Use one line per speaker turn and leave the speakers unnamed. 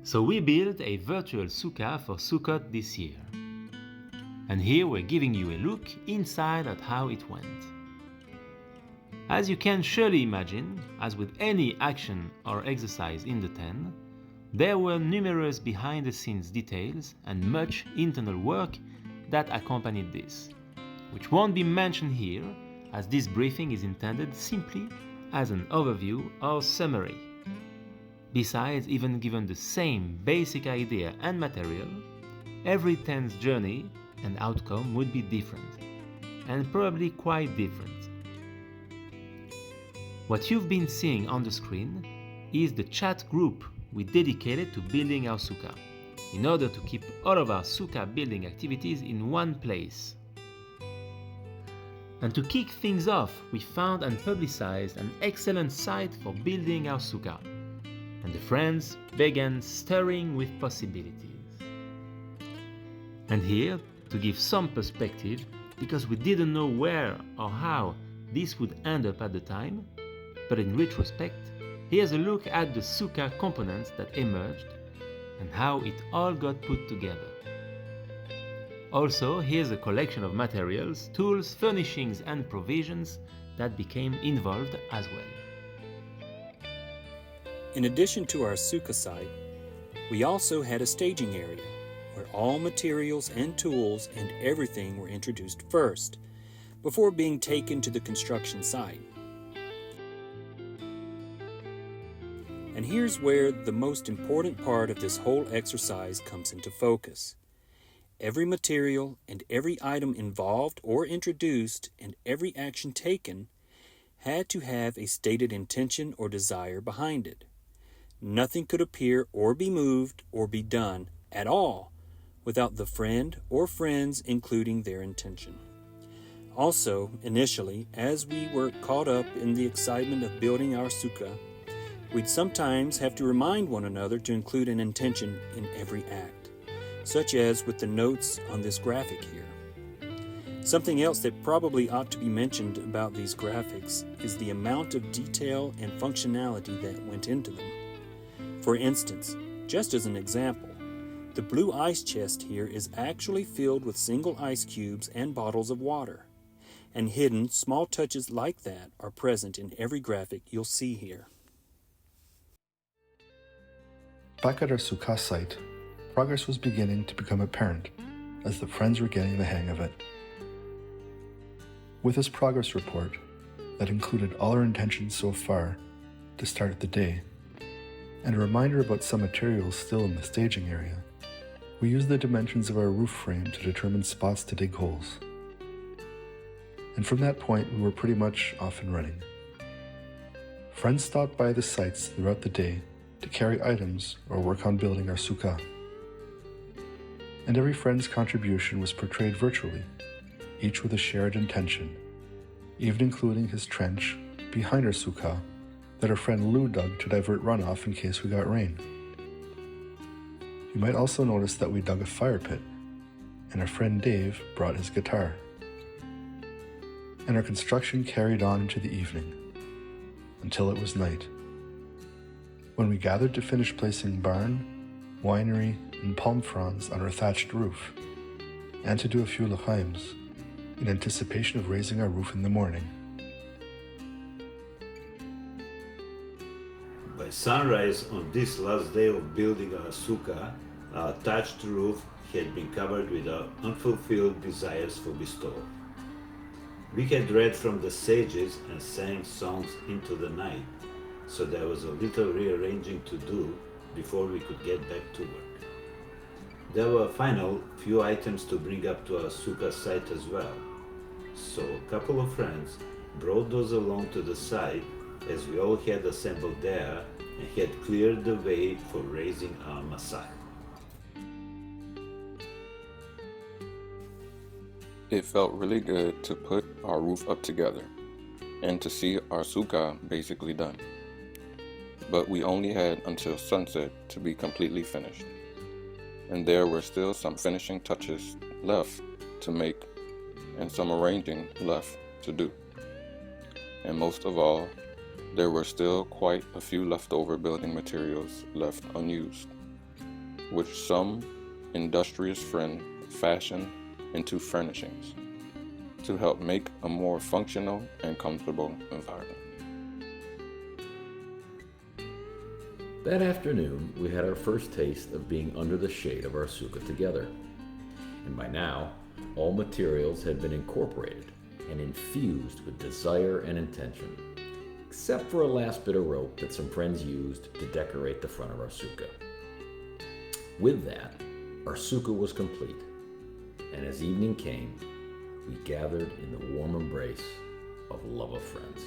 So we built a virtual sukkah for Sukkot this year. And here we're giving you a look inside at how it went. As you can surely imagine, as with any action or exercise in the tent, there were numerous behind-the-scenes details and much internal work that accompanied this, which won't be mentioned here, as this briefing is intended simply as an overview or summary. Besides, even given the same basic idea and material, every tent's journey and outcome would be different, and probably quite different. What you've been seeing on the screen is the chat group we dedicated to building our sukkah, in order to keep all of our sukkah building activities in one place. And to kick things off, we found and publicized an excellent site for building our sukkah, and the friends began stirring with possibilities. And here, to give some perspective, because we didn't know where or how this would end up at the time, but in retrospect, here's a look at the sukkah components that emerged and how it all got put together. Also, here's a collection of materials, tools, furnishings and provisions that became involved as well.
In addition to our sukkah site, we also had a staging area where all materials and tools and everything were introduced first, before being taken to the construction site. And here's where the most important part of this whole exercise comes into focus. Every material and every item involved or introduced and every action taken had to have a stated intention or desire behind it. Nothing could appear or be moved or be done at all without the friend or friends including their intention. Also, initially, as we were caught up in the excitement of building our sukkah, we'd sometimes have to remind one another to include an intention in every act, such as with the notes on this graphic here. Something else that probably ought to be mentioned about these graphics is the amount of detail and functionality that went into them. For instance, just as an example, the blue ice chest here is actually filled with single ice cubes and bottles of water, and hidden small touches like that are present in every graphic you'll see here.
Back at our sukkah site, progress was beginning to become apparent as the friends were getting the hang of it. With this progress report that included all our intentions so far to start the day, and a reminder about some materials still in the staging area, we used the dimensions of our roof frame to determine spots to dig holes. And from that point, we were pretty much off and running. Friends stopped by the sites throughout the day to carry items or work on building our sukkah. And every friend's contribution was portrayed virtually, each with a shared intention, even including his trench behind our sukkah that our friend Lou dug to divert runoff in case we got rain. You might also notice that we dug a fire pit, and our friend Dave brought his guitar. And our construction carried on into the evening, until it was night, when we gathered to finish placing barn, winery, and palm fronds on our thatched roof, and to do a few l'chaims in anticipation of raising our roof in the morning.
By sunrise on this last day of building our sukkah, our thatched roof had been covered with our unfulfilled desires for bestowal. We had read from the sages and sang songs into the night, so there was a little rearranging to do before we could get back to work. There were final few items to bring up to our sukkah site as well, so a couple of friends brought those along to the site as we all had assembled there and had cleared the way for raising our masach.
It felt really good to put our roof up together and to see our sukkah basically done. But we only had until sunset to be completely finished, and there were still some finishing touches left to make and some arranging left to do. And most of all, there were still quite a few leftover building materials left unused. which some industrious friend fashioned into furnishings to help make a more functional and comfortable environment.
That afternoon, we had our first taste of being under the shade of our sukkah together. And by now, all materials had been incorporated and infused with desire and intention, except for a last bit of rope that some friends used to decorate the front of our sukkah. With that, our sukkah was complete, and as evening came, we gathered in the warm embrace of love of friends.